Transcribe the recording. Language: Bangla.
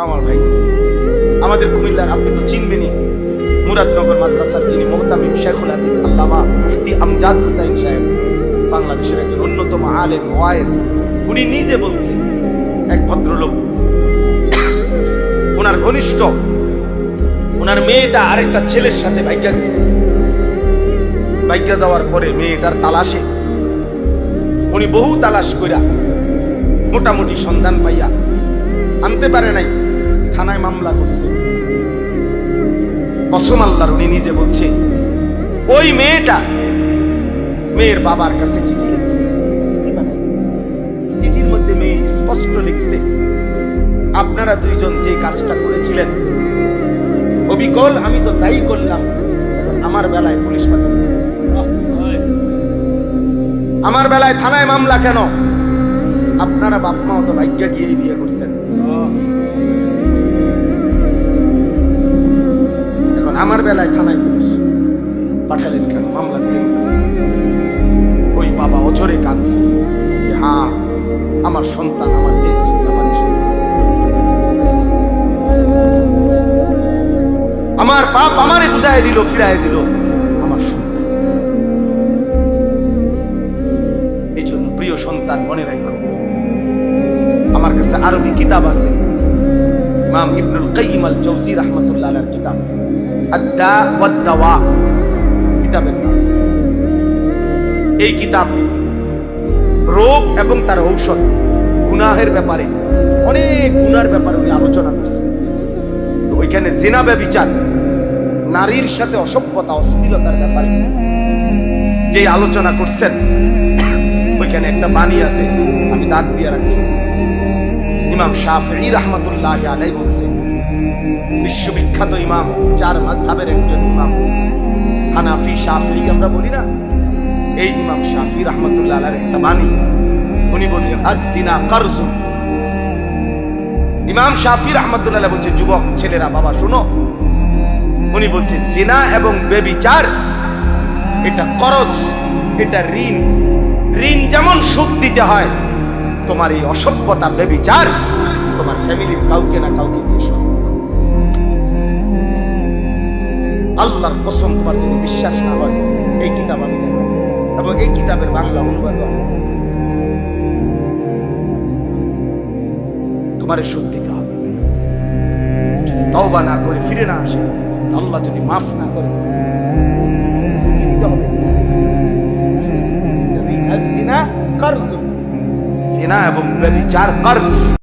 আমার ভাই আমাদের কুমিল্লার আপনি তো চিনবেনই মুরাদনগর মাদ্রাসার যিনি মুহতামিম শেখুল হাদিস আল্লামা মুফতি আমজাদ হুসাইন সাহেব, বাংলাদেশের একজন অন্যতম আলেম ওয়াইজ। উনি নিজে বলছেন, এক ভদ্রলোক ওনার ঘনিষ্ঠ ওনার মেয়েটা আরেকটা ছেলের সাথে ভাগ্যা গেছে। ভাগ্যা যাওয়ার পরে মেয়েটার তালাশে উনি বহু তালাশ কইরা মোটামুটি সন্ধান পাইয়া আনতে পারে নাই, থানায় মামলা করছে। কসম আল্লাহর, উনি নিজে বলছে ওই মেয়েটা মেয়ের বাবার কাছে চিঠি লিখছে, চিঠি বানাইছে। চিঠির মধ্যে মেয়ে স্পষ্ট লিখছে, আপনারা দুইজন যে কাজটা করেছিলেন অবিকল আমি তো তাই করলাম, আমার বেলায় পুলিশ পাঠান, আমার বেলায় থানায় মামলা কেন? আপনারা বাপ মাও তো ভাগ্যা গিয়ে বিয়ে করছেন, এখন আমার বেলায় থানায় পুলিশ পাঠালেন কেন, মামলা দিলেন? ওই বাবা অঝরে কাঁদছে যে হ্যাঁ আমার সন্তান, আমার দেশ, আমার বাপ আমারে বুঝাই দিল, ফিরাই দিল আমার সন্তান। এই জন্য প্রিয় সন্তান মনে রাখো, আমার কাছে আরবি কিতাব আছে, ইমাম ইবনুল কাইয়িম আল জাওজি রাহমাতুল্লাহ আলাইহির কিতাব আদ-দা ওয়াদ-দাওয়া কিতাবের নাম। এই কিতাব রোগ এবং তার ঔষধ, গুনাহের ব্যাপারে, অনেক গুনার ব্যাপারে উনি আলোচনা করছেন। তো ওইখানে জিনা ব্যভিচার, নারীর সাথে অসভ্যতা, অশ্লীলতার ব্যাপারে যে আলোচনা করছেন, ওইখানে একটা বাণী আছে, আমি দাগ দিয়ে রাখছি। ইমাম শাফিঈ রাহমাতুল্লাহ আলাইহি বলছেন, বিশ্ববিখ্যাত ইমাম, চার মাযহাবের একজন ইমাম, হানাফি শাফিঈ আমরা বলি না, এই ইমাম শাফিঈ রাহমাতুল্লাহ আলাইহির একটা বাণী, উনি বলছেন আয-যিনা কারজুন। ইমাম শাফিঈ রাহমাতুল্লাহ আলাইহি বলছেন, যুবক ছেলেরা বাবা শোনো, উনি বলছেন জিনা এবং ব্যভিচার এটা করজ, এটা ঋণ। ঋণ যেমন সুদ দিতে হয়, তোমার এই অসভ্যতা ব্যভিচার তোমার ফ্যামিলির কাউকে না কাউকে দিয়ে শোধ। আল্লাহর কসম, তোমার যদি বিশ্বাস না হয়, এই কিতাব আমি দেব, এবং এই কিতাবের বাংলা অনুবাদ আছে, তোমারে শোধ দিতে হবে। যদি তওবা না করে ফিরে না আসে, আল্লাহ যদি মাফ না করে, দিতে হবে। জিনা এবং ব্যভিচার কর্জ।